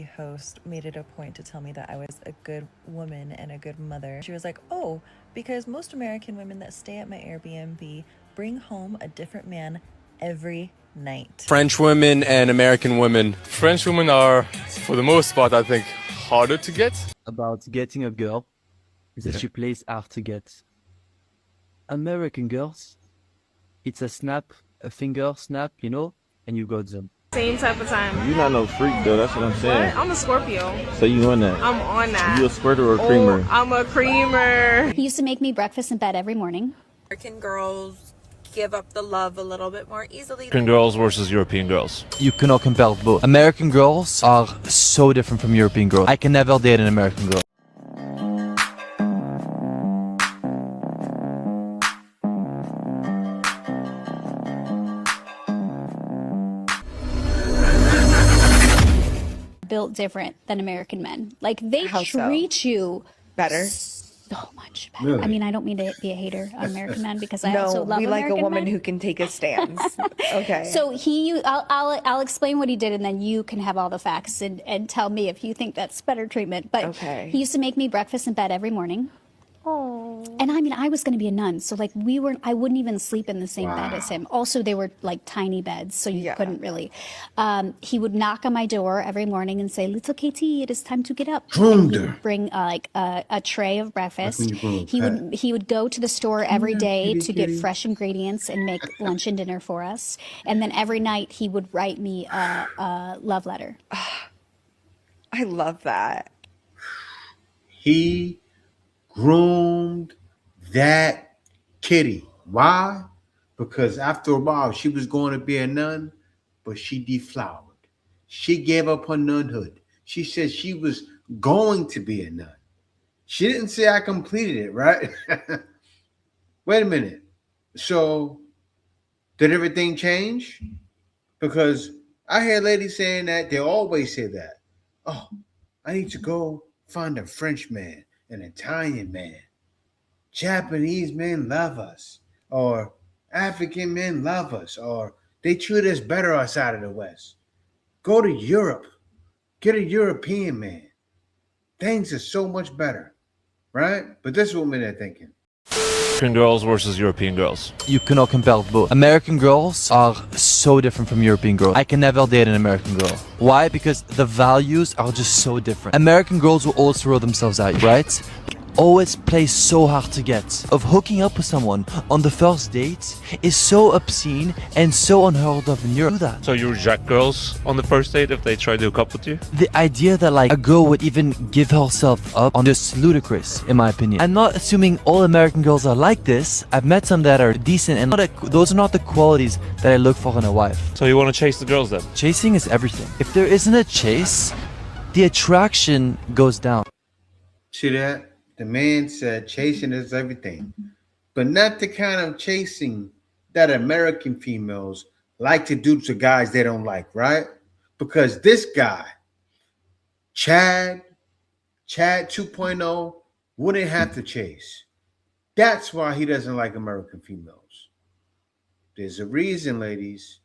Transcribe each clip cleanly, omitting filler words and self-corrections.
host made it a point to tell me that I was a good woman and a good mother. She was like, "Oh, because most American women that stay at my Airbnb bring home a different man every night." French women and American women. French women are, for the most part, I think, harder to get. About getting a girl is that she plays hard to get. American girls, it's a snap, a finger snap, and you got them. Same type of time. You're not no freak though, that's what I'm saying. What? I'm a Scorpio. So you on that? I'm on that. You a squirter or a creamer? I'm a creamer. He used to make me breakfast in bed every morning. American girls give up the love a little bit more easily. American girls versus European girls. You cannot compare both. American girls are so different from European girls. I can never date an American girl. Built different than American men. Like they How so? treat you Better. so much better. Really? I mean, I don't mean to be a hater on American men because I also love we like American a woman men. who can take a stance. Okay. So I'll explain what he did, and then you can have all the facts and tell me if you think that's better treatment. But Okay. he used to make me breakfast in bed every morning. Oh. And I mean, I was going to be a nun, so like I wouldn't even sleep in the same bed as him. Also, they were like tiny beds, so you couldn't really. He would knock on my door every morning and say, "Little Katie, it is time to get up." And he would bring a tray of breakfast. He would go to the store every day to get fresh ingredients and make lunch and dinner for us. And then every night he would write me a love letter. I love that. He groomed that kitty. Why? Because after a while, she was going to be a nun, but she deflowered. She gave up her nunhood. She said she was going to be a nun. She didn't say I completed it, right? Wait a minute. So did everything change? Because I hear ladies saying that. They always say that. Oh, I need to go find a French man, an Italian man. Japanese men love us, or African men love us, or they treat us better outside of the West. Go to Europe. Get a European man. Things are so much better, right? But this is what men are thinking. American girls versus European girls. You cannot compare both. American girls are so different from European girls. I can never date an American girl. Why? Because the values are just so different. American girls will always throw themselves at you, right? Always play so hard to get. Of hooking up with someone on the first date is so obscene and so unheard of in Europe. Do that. So you reject girls on the first date if they try to hook up with you? The idea that like a girl would even give herself up on just ludicrous, in my opinion. I'm not assuming all American girls are like this. I've met some that are decent, and those are not the qualities that I look for in a wife. So you want to chase the girls then? Chasing is everything. If there isn't a chase, the attraction goes down. See that? The man said chasing is everything, but not the kind of chasing that American females like to do to guys they don't like, right? Because this guy, Chad 2.0, wouldn't have to chase. That's why he doesn't like American females. There's a reason, ladies.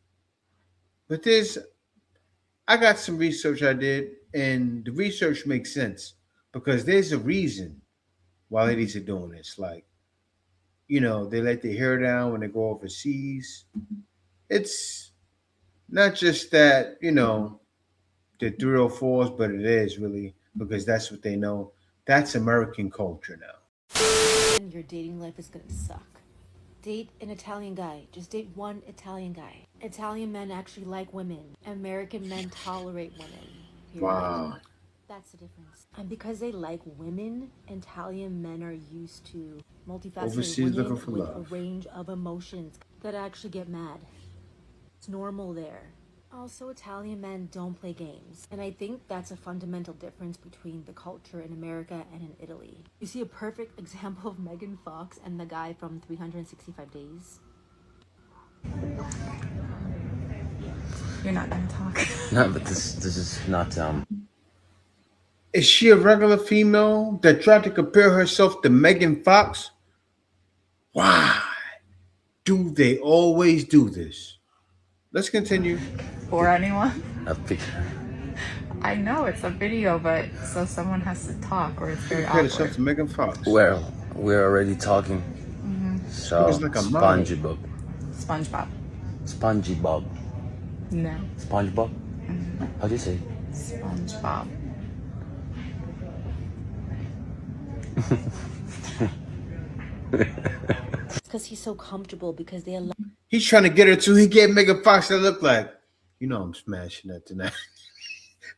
But I got some research I did, and the research makes sense because there's a reason why ladies are doing this. Like, they let their hair down when they go overseas. It's not just that, the 304s, but it is really because that's what they know. That's American culture now. Your dating life is gonna suck. Date an Italian guy. Just date one Italian guy. Italian men actually like women. American men tolerate women. Wow. That's the difference. And because they like women, Italian men are used to multifaceted Overseas women looking for with love. a range of emotions that actually get mad. It's normal there. Also, Italian men don't play games. And I think that's a fundamental difference between the culture in America and in Italy. You see a perfect example of Megan Fox and the guy from 365 Days. You're not gonna talk. No, but this is not Is she a regular female that tried to compare herself to Megan Fox? Why do they always do this? Let's continue. For anyone? I know it's a video, but so someone has to talk or it's very Compare awkward. yourself to Megan Fox. Well, we're already talking. So, It's like a model. SpongeBob. SpongeBob. SpongeBob. No. SpongeBob? How do you say? SpongeBob. Because he's so comfortable because they allow He's trying to get her to. He gave Megan Fox that look like, you know, I'm smashing that tonight.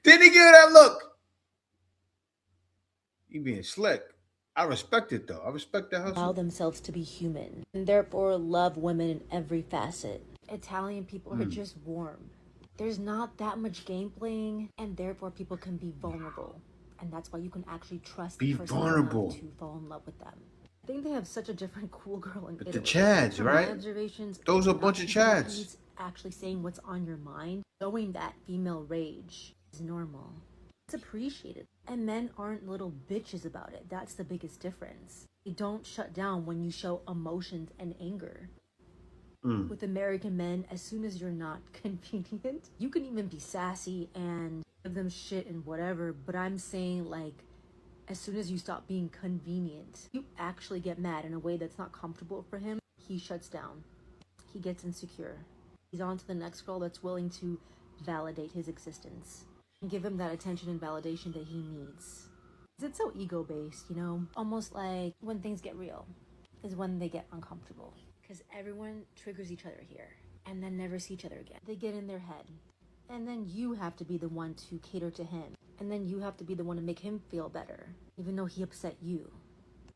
Didn't he give her that look? He being slick. I respect it though. I respect that hustle. themselves to be human and therefore love women in every facet. Italian people are just warm. There's not that much game playing, and therefore people can be vulnerable. And that's why you can actually trust Be the person vulnerable. enough to fall in love with them. I think they have such a different cool girl in But Italy. the Chads, From my right? observations, Those are a not bunch of people Chads. who's actually saying what's on your mind, showing that female rage is normal. It's appreciated. And men aren't little bitches about it. That's the biggest difference. They don't shut down when you show emotions and anger. With American men, as soon as you're not convenient, you can even be sassy and give them shit and whatever, but I'm saying, like, as soon as you stop being convenient, you actually get mad in a way that's not comfortable for him, he shuts down. He gets insecure. He's on to the next girl that's willing to validate his existence and give him that attention and validation that he needs. It's so ego-based, you know? Almost like when things get real is when they get uncomfortable. Because everyone triggers each other here and then never see each other again. They get in their head. And then you have to be the one to cater to him. And then you have to be the one to make him feel better, even though he upset you.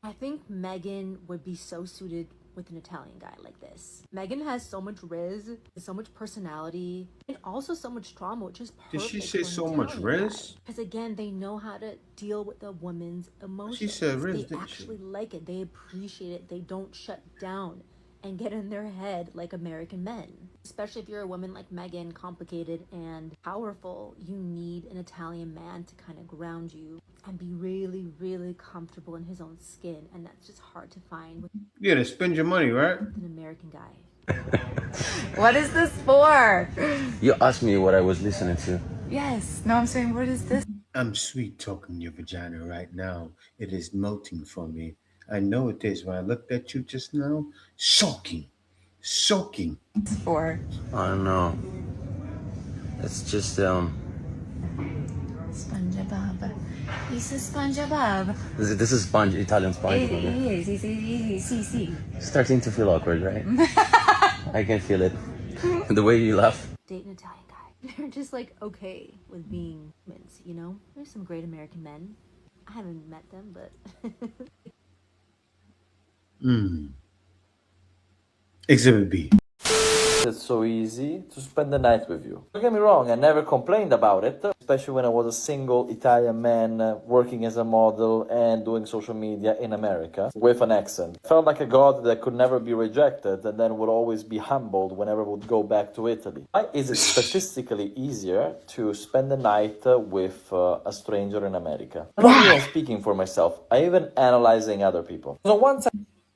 I think Megan would be so suited with an Italian guy like this. Megan has so much riz, so much personality, and also so much trauma, which is perfect. Did she say for an so much Italian riz? guy. Because again, they know how to deal with a woman's emotions. She said riz, They didn't she? actually like it. They appreciate it. They don't shut down and get in their head like American men. Especially if you're a woman like Megan, complicated and powerful, you need an Italian man to kind of ground you and be really, really comfortable in his own skin. And that's just hard to find with Yeah, to spend your money, right? an American guy. What is this for? You asked me what I was listening to. Yes. No, I'm saying, what is this I'm sweet talking your vagina right now. It is melting for me. I know it is. When I looked at you just now, soaking. for? I don't know. It's just, SpongeBob. This is SpongeBob. this is Italian SpongeBob. Starting to feel awkward, right? I can feel it. The way you laugh. Date an Italian guy. They're just like okay with being humans, you know? There's some great American men. I haven't met them, but Exhibit B. It's so easy to spend the night with you. Don't get me wrong, I never complained about it, especially when I was a single Italian man working as a model and doing social media in America with an accent. I felt like a god that could never be rejected and then would always be humbled whenever I would go back to Italy. Why is it statistically easier to spend the night with a stranger in America? I'm not even speaking for myself, I'm even analyzing other people. So once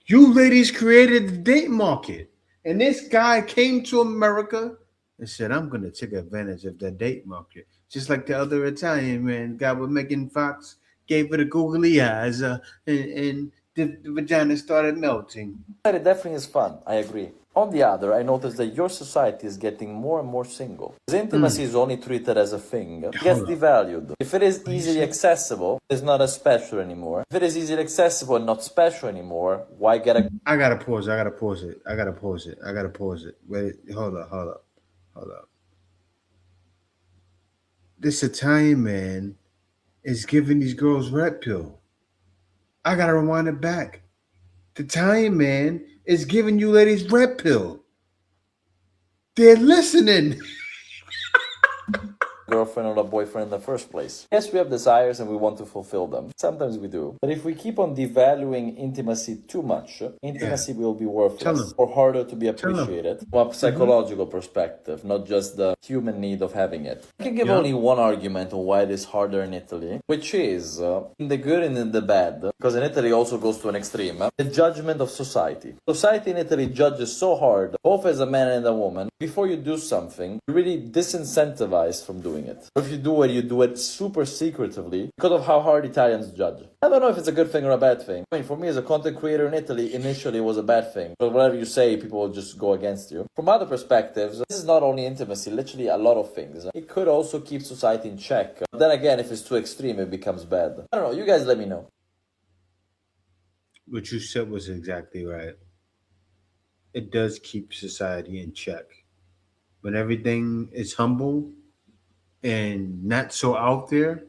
You ladies created the date market. And this guy came to America and said, I'm going to take advantage of the date market. Just like the other Italian man, guy with Megan Fox, gave her the googly eyes and the vagina started melting. it definitely is fun, I agree. On the other, I noticed that your society is getting more and more single. Because intimacy is only treated as a thing. It gets devalued. If it is easily accessible, it's not as special anymore. If it is easily accessible and not special anymore, why get a... I gotta pause it. Wait, hold up. This Italian man is giving these girls red pill. I gotta rewind it back. The Italian man is giving you ladies red pill. They're listening. girlfriend or a boyfriend in the first place. Yes, we have desires and we want to fulfill them. Sometimes we do. But if we keep on devaluing intimacy too much, intimacy will be worthless or harder to be appreciated from a psychological perspective, not just the human need of having it. I can give only one argument on why it is harder in Italy, which is in the good and in the bad, because in Italy also goes to an extreme, the judgment of society. Society in Italy judges so hard, both as a man and a woman, before you do something, you're really disincentivized from doing doing it. If you do it super secretively because of how hard Italians judge. I don't know if it's a good thing or a bad thing. I mean, for me as a content creator in Italy, initially it was a bad thing. But whatever you say, people will just go against you. From other perspectives, this is not only intimacy, literally a lot of things. It could also keep society in check. But then again, if it's too extreme, it becomes bad. I don't know, you guys let me know. What you said was exactly right. It does keep society in check. When everything is humble and not so out there,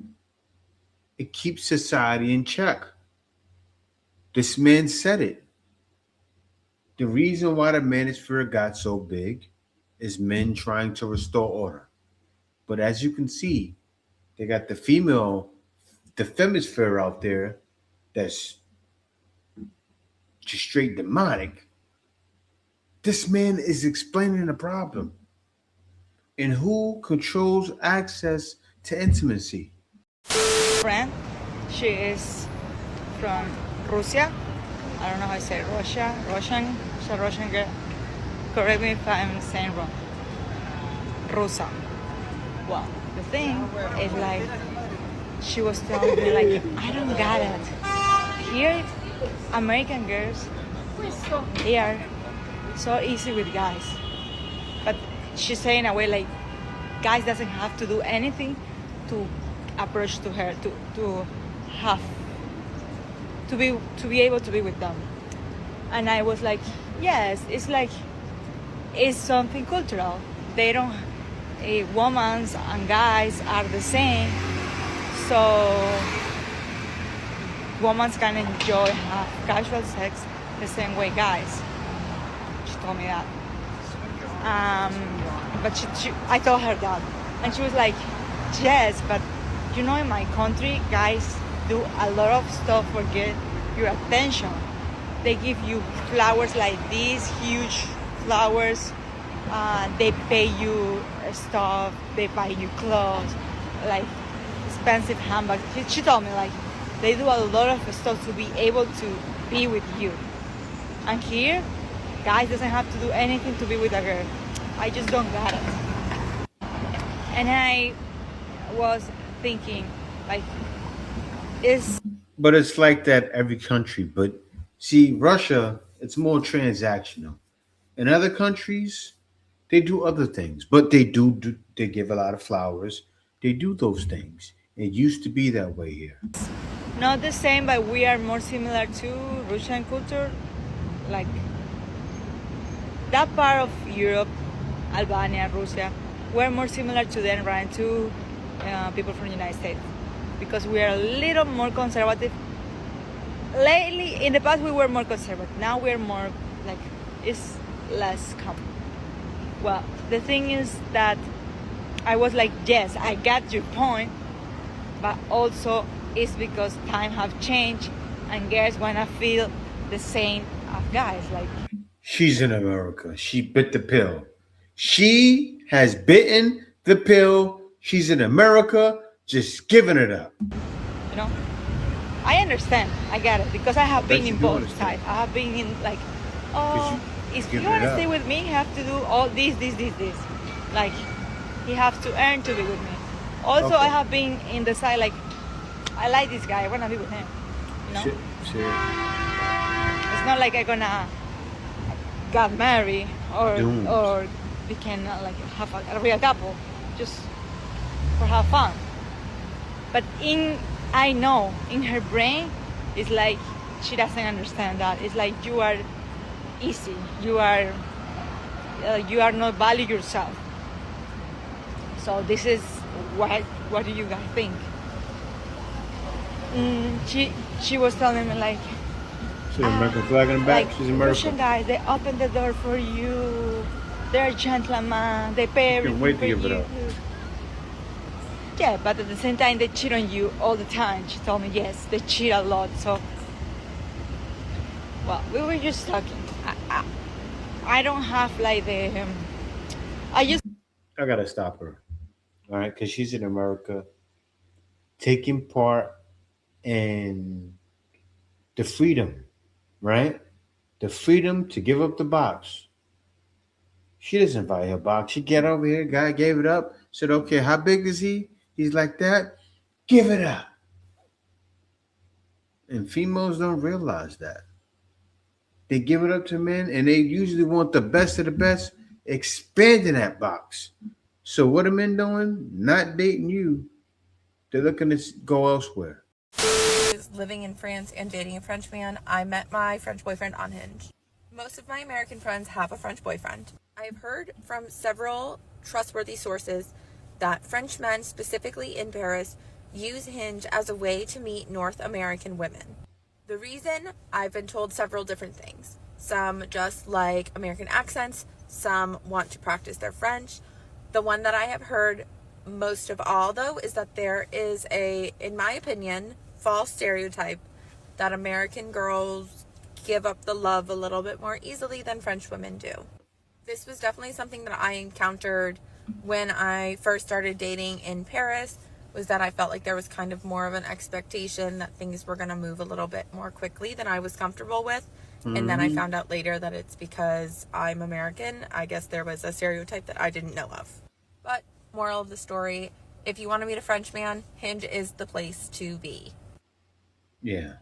it keeps society in check. This man said it. The reason why the manosphere got so big is men trying to restore order. But as you can see, they got the femisphere out there that's just straight demonic. This man is explaining the problem. And who controls access to intimacy? Friend, she is from Russia. I don't know how I say Russian. She's a Russian girl. Correct me if I'm saying wrong. Rusa. Well, the thing is like, she was telling me like, I don't got it. Here, American girls, they are so easy with guys. But she's saying in a way like, guys doesn't have to do anything to approach to her, to be able to be with them. And I was like, yes, it's something cultural. They don't, women and guys are the same, so women can enjoy have casual sex the same way guys. She told me that. But I told her that, and she was like, yes, but you know, in my country, guys do a lot of stuff for get your attention. They give you flowers like these, huge flowers. They pay you stuff. They buy you clothes, like expensive handbags. She told me like they do a lot of stuff to be able to be with you. And here, guys doesn't have to do anything to be with a girl. I just don't got it. And I was thinking, like, But it's like that every country. But see, Russia, it's more transactional. In other countries, they do other things, but they they give a lot of flowers. They do those things. It used to be that way here. not the same, but we are more similar to Russian culture. Like that part of Europe, Albania, Russia, we're more similar to them rather to people from the United States, because we are a little more conservative. Lately, in the past, we were more conservative. Now we're more like, it's less common. Well, the thing is that I was like, yes, I got your point, but also it's because time have changed and girls wanna feel the same as guys. Like, she's in America. She bit the pill. She has bitten the pill. She's in America, just giving it up. You know, I understand. I get it, because I have been in both sides. I have been in like, oh, if you want to stay with me, you have to do all this. Like, he has to earn to be with me. Also, I have been in the side like, I like this guy. I want to be with him. You know, it's not like I'm gonna get married or we can like have a real couple, just for have fun. But I know in her brain, it's like she doesn't understand that. It's like you are easy. You are not value yourself. So this is what do you guys think? She was telling me like, she's American flag in the back. like, She's American. Russian guys, they open the door for you. They're gentlemen. They pay everything Can't wait for to give it you. up. Yeah, but at the same time, they cheat on you all the time. She told me, yes, they cheat a lot. So, well, we were just talking. I don't have like the. I gotta stop her, all right, because she's in America, taking part in the freedom, right? The freedom to give up the box. She doesn't buy her box. She get over here. Guy gave it up. Said, okay, how big is he? He's like that. Give it up. And females don't realize that. They give it up to men, and they usually want the best of the best, expanding that box. So what are men doing? Not dating you. They're looking to go elsewhere. Living in France and dating a French man, I met my French boyfriend on Hinge. Most of my American friends have a French boyfriend. I've heard from several trustworthy sources that French men, specifically in Paris, use Hinge as a way to meet North American women. The reason, I've been told several different things. Some just like American accents, some want to practice their French. The one that I have heard most of all, though, is that there is a, in my opinion, false stereotype that American girls give up the love a little bit more easily than French women do. This was definitely something that I encountered when I first started dating in Paris, was that I felt like there was kind of more of an expectation that things were going to move a little bit more quickly than I was comfortable with. And then I found out later that it's because I'm American. I guess there was a stereotype that I didn't know of. But moral of the story, if you want to meet a French man, Hinge is the place to be. Yeah.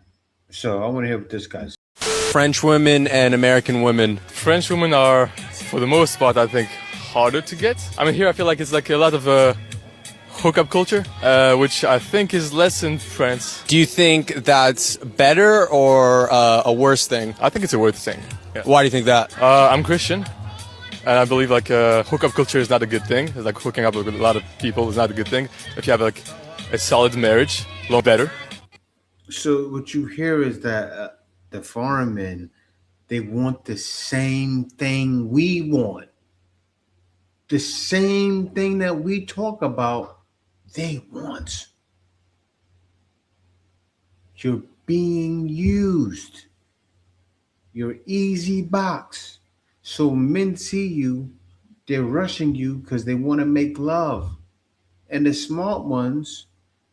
So I want to hear what this guy's. French women and American women. French women are, for the most part, I think, harder to get. I mean, here I feel like it's like a lot of hookup culture, which I think is less in France. Do you think that's better or a worse thing? I think it's a worse thing. Yeah. Why do you think that? I'm Christian, and I believe like hookup culture is not a good thing. Like hooking up with a lot of people is not a good thing. If you have like a solid marriage, a lot better. So what you hear is that the foreign men, they want the same thing we want. The same thing that we talk about, they want. You're being used. You're easy box. So men see you, they're rushing you because they want to make love. And the smart ones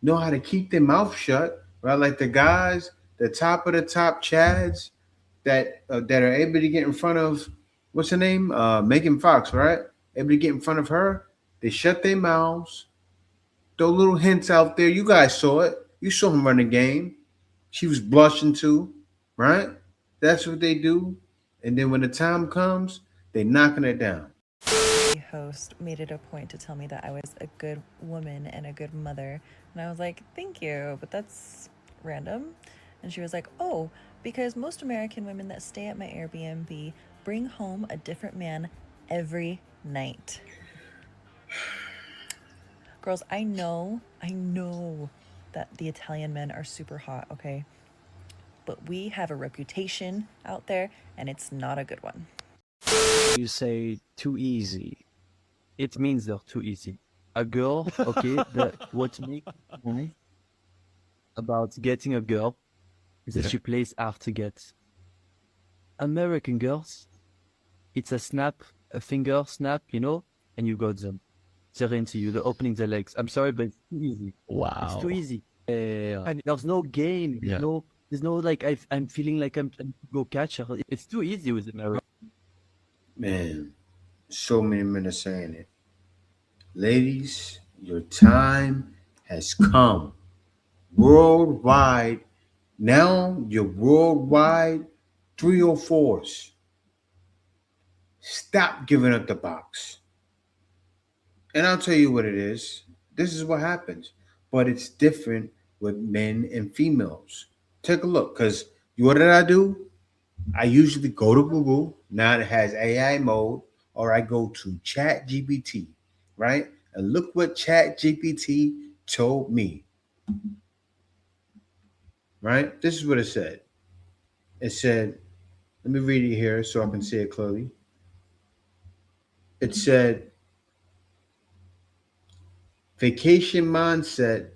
know how to keep their mouth shut, right? Like the guys, the top of the top Chads that are able to get in front of, what's her name? Megan Fox, right? Able to get in front of her. They shut their mouths. Throw little hints out there. You guys saw it. You saw him run the game. She was blushing too, right? That's what they do. And then when the time comes, they knocking it down. The host made it a point to tell me that I was a good woman and a good mother. And I was like, thank you, but that's random. And she was like, oh, because most American women that stay at my Airbnb bring home a different man every night. Girls, I know that the Italian men are super hot, okay? But we have a reputation out there, and it's not a good one. You say too easy. It means they're too easy. A girl, okay, what makes nice about getting a girl is that she plays hard to get. American girls, it's a snap, a finger snap, you know, and you got them. They're into you, they're opening their legs. I'm sorry, but it's too easy. Wow. It's too easy. And there's no game, Yeah. there's no like, I'm feeling like I'm trying to go catch her. It's too easy with American. Man, so many men are saying it. Ladies, your time has come. Worldwide. Now you're worldwide 304s. Stop giving up the box. And I'll tell you what it is. This is what happens. But it's different with men and females. Take a look, because what did I do? I usually go to Google. Now it has AI mode, or I go to Chat GPT, right? And look what Chat GPT told me. Right? This is what it said. It said, let me read it here so I can see it clearly. It said, vacation mindset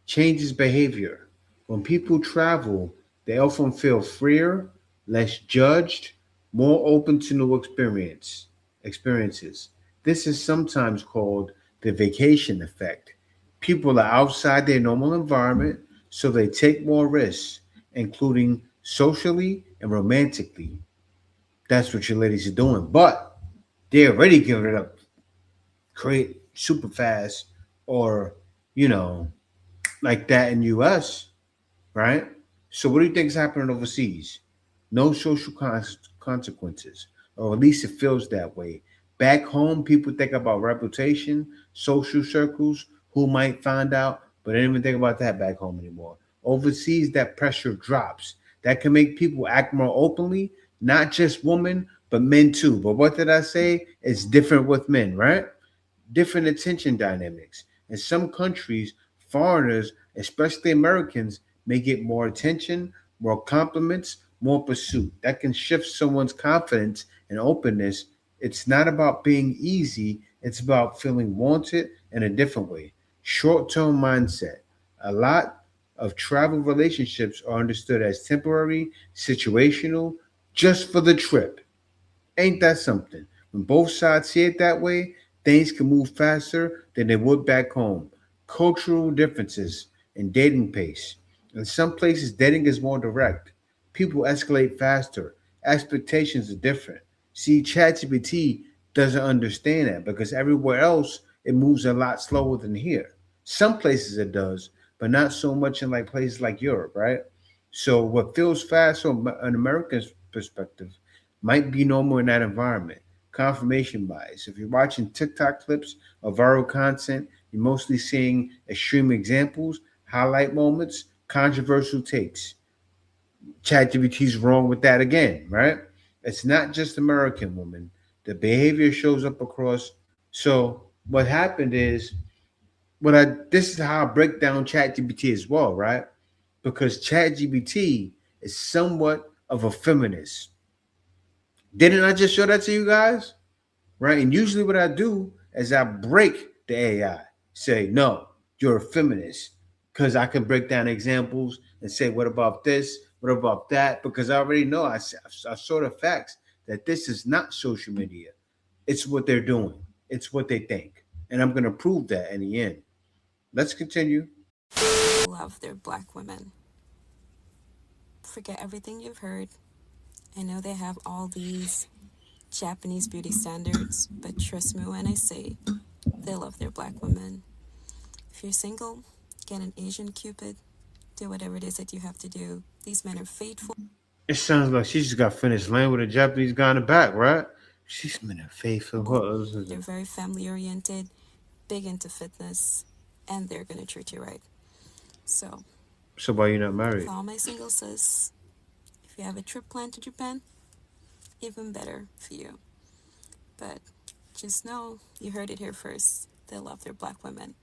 changes behavior. When people travel, they often feel freer, less judged, more open to new experiences. This is sometimes called the vacation effect. People are outside their normal environment, so they take more risks, including socially and romantically. That's what your ladies are doing, but they're already giving it up. super fast or, you know, like that in US, right? So what do you think is happening overseas? No social consequences, or at least it feels that way. Back home, people think about reputation, social circles, who might find out, but they don't even think about that back home anymore. Overseas, that pressure drops. That can make people act more openly, not just women, but men too. But what did I say? It's different with men, right? Different attention dynamics. In some countries, foreigners, especially Americans, may get more attention, more compliments, more pursuit. That can shift someone's confidence and openness. It's not about being easy, it's about feeling wanted in a different way. Short term mindset. A lot of travel relationships are understood as temporary, situational, just for the trip. Ain't that something? When both sides see it that way, things can move faster than they would back home. Cultural differences in dating pace. In some places, dating is more direct. People escalate faster. Expectations are different. See, ChatGPT doesn't understand that because everywhere else it moves a lot slower than here. Some places it does, but not so much in like places like Europe, right? So what feels fast from an American's perspective might be normal in that environment. Confirmation bias. If you're watching TikTok clips of viral content, you're mostly seeing extreme examples, highlight moments, controversial takes. ChatGPT's wrong with that again, right? It's not just American women. The behavior shows up across. So what happened is this is how I break down ChatGPT as well, right? Because ChatGPT is somewhat of a feminist. Didn't I just show that to you guys? Right? And usually what I do is I break the AI. Say, no, you're a feminist. Because I can break down examples and say, what about this? What about that? Because I already know, I saw the facts that this is not social media. It's what they're doing. It's what they think. And I'm going to prove that in the end. Let's continue. Love their black women. Forget everything you've heard. I know they have all these Japanese beauty standards, but trust me when I say they love their black women. If you're single, get an Asian Cupid. Do whatever it is that you have to do. These men are faithful. It sounds like she just got finished laying with a Japanese guy in the back, right? She's been faithful. They're very family oriented, big into fitness, and they're gonna treat you right. So why you not married? for all my single sis, if you have a trip planned to Japan, even better for you. But just know you heard it here first. They love their black women.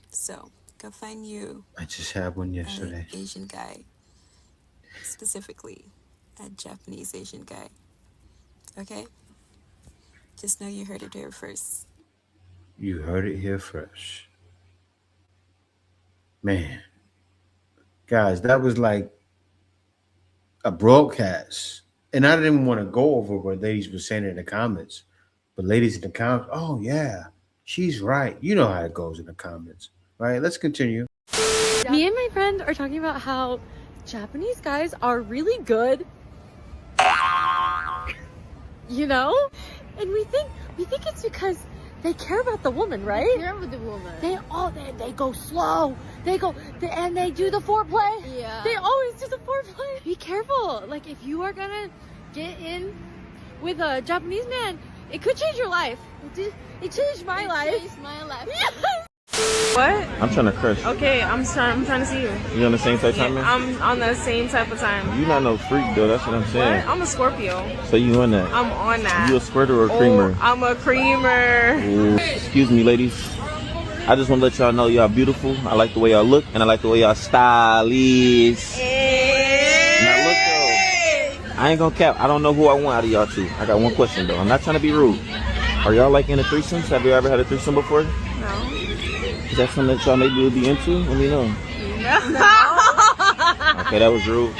So go find you. I just had one yesterday. An Asian guy, specifically a Japanese Asian guy. Okay? Just know you heard it here first. You heard it here first. Man. Guys, that was like a broadcast. And I didn't even want to go over what ladies were saying in the comments. But ladies in the comments, oh yeah, she's right. You know how it goes in the comments. Right? Let's continue. Me and my friend are talking about how Japanese guys are really good. You know? And we think it's because they care about the woman, right? They care about the woman. They go slow. And they do the foreplay. Yeah. They always do the foreplay. Be careful. Like if you are gonna get in with a Japanese man, it could change your life. It changed my life. It changed my life. Yes. What? I'm trying to crush. Okay, I'm trying to see you. You on the same type of time, man? I'm on the same type of time. You not no freak though. That's what I'm saying. What? I'm a Scorpio. So you on that? I'm on that. You a squirter or a creamer? I'm a creamer. Ooh. Excuse me, ladies. I just want to let y'all know y'all beautiful. I like the way y'all look, and I like the way y'all stylish. Now look though, I ain't gonna cap. I don't know who I want out of y'all two. I got one question though. I'm not trying to be rude. Are y'all like into threesomes? Have you ever had a threesome before? No. Is that something that y'all maybe would be into? Let me know. No. Okay, that was rude.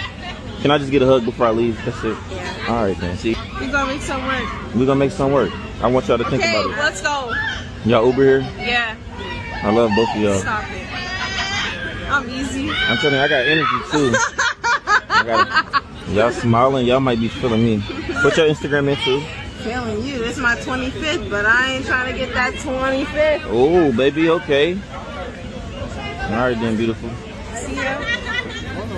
Can I just get a hug before I leave? That's it. Yeah. All right, then. See, We gonna make some work. we gonna make some work. I want y'all to think Okay, about it. let's go. Y'all Uber here? Yeah. I love both of y'all. Stop it. I'm easy. I'm telling you, I got energy too. I got it. Y'all smiling, y'all might be feeling me. What's your Instagram in too? Feeling you. This is my 25th, but I ain't trying to get that 25th. Oh, baby, okay. All right then, beautiful. See ya.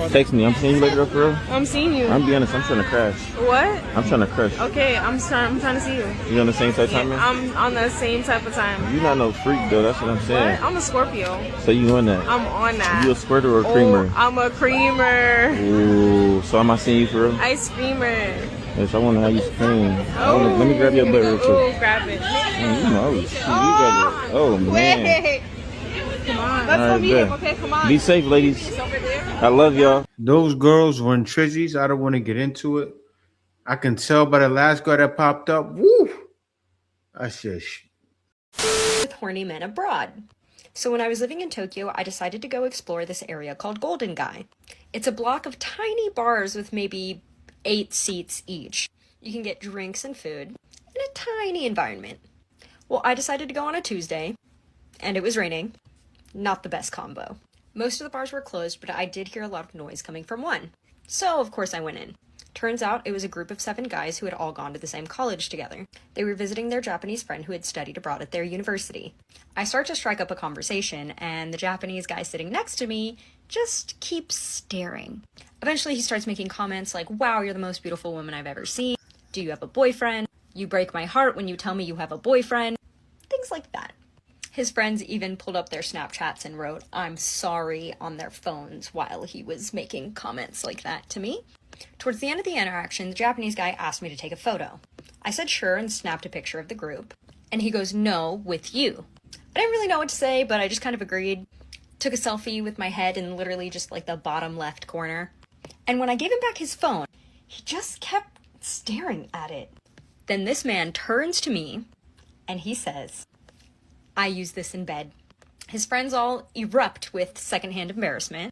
Text me. I'm seeing you later, for real. I'm seeing you. I'm be honest. I'm trying to crash. What? I'm trying to crash. Okay, I'm trying to see you. You on the same type of time? I'm on the same type of time. You not no freak though. That's what I'm saying. What? I'm a Scorpio. So you on that? I'm on that. You a squirter or a creamer? Oh, I'm a creamer. Ooh. So am I seeing you for real? Ice creamer. Yes, I want to know how you scream. Let me grab your butt real quick. Oh, grab it. You know, shit, you got it. Oh man. Wait. Come on. Let's All go right, meet bet. him. Okay, come on. Be safe, ladies. It's over there. I love y'all. Those girls were in trizzies. I don't want to get into it. I can tell by the last girl that popped up. Woo! I said, With horny men abroad. So when I was living in Tokyo, I decided to go explore this area called Golden Gai. It's a block of tiny bars with maybe 8 seats each. You can get drinks and food in a tiny environment. Well, I decided to go on a Tuesday, and it was raining. Not the best combo. Most of the bars were closed, but I did hear a lot of noise coming from one. So, of course, I went in. Turns out it was a group of 7 guys who had all gone to the same college together. They were visiting their Japanese friend who had studied abroad at their university. I start to strike up a conversation, and the Japanese guy sitting next to me just keeps staring. Eventually, he starts making comments like, "Wow, you're the most beautiful woman I've ever seen. Do you have a boyfriend? You break my heart when you tell me you have a boyfriend." Things like that. His friends even pulled up their Snapchats and wrote, "I'm sorry" on their phones while he was making comments like that to me. Towards the end of the interaction, the Japanese guy asked me to take a photo. I said sure and snapped a picture of the group. And he goes, "No, with you." I didn't really know what to say, but I just kind of agreed. Took a selfie with my head in literally just like the bottom left corner. And when I gave him back his phone, he just kept staring at it. Then this man turns to me and he says, "I use this in bed." His friends all erupt with secondhand embarrassment.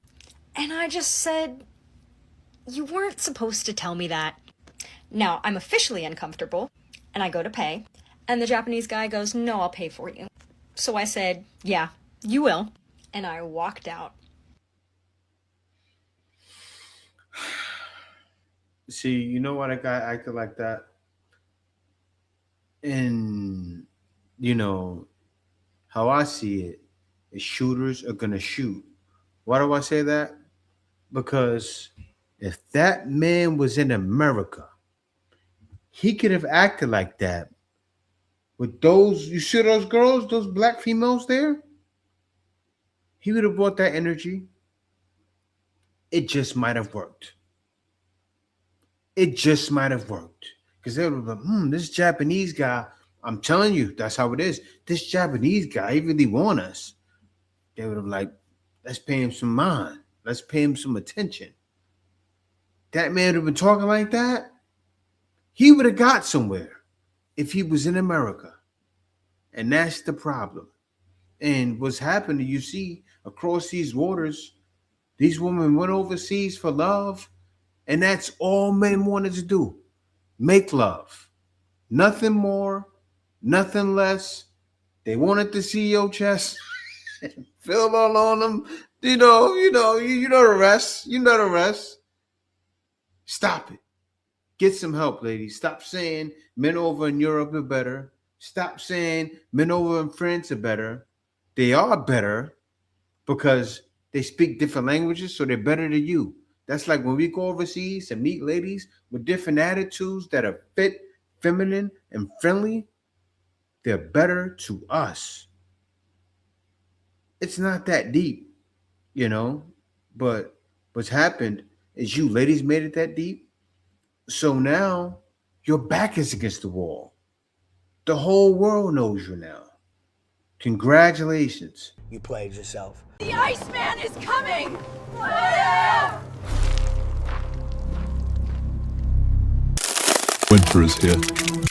And I just said, "You weren't supposed to tell me that." Now I'm officially uncomfortable and I go to pay. And the Japanese guy goes, "No, I'll pay for you." So I said, "Yeah, you will." And I walked out. see, you know what? A guy acted like that. And, you know, how I see it is shooters are going to shoot. Why do I say that? Because if that man was in America, he could have acted like that with those, you see those girls, those black females there? He would have brought that energy. It just might have worked. It just might have worked. Because they would have been, this Japanese guy, I'm telling you, that's how it is. This Japanese guy, he really want us. They would have like, let's pay him some mind. Let's pay him some attention. That man would have been talking like that. He would have got somewhere if he was in America. And that's the problem. And what's happening, you see, across these waters, these women went overseas for love. And that's all men wanted to do. Make love. Nothing more, nothing less. They wanted to see your chest. Feel all on them. You know the rest. You know the rest. Stop it. Get some help, ladies. Stop saying men over in Europe are better. Stop saying men over in France are better. They are better because they speak different languages, so they're better than you. That's like when we go overseas and meet ladies with different attitudes that are fit, feminine, and friendly, they're better to us. It's not that deep, you know, but what's happened is you ladies made it that deep. So now your back is against the wall. The whole world knows you now. Congratulations. You played yourself. The Iceman is coming! Winter is here.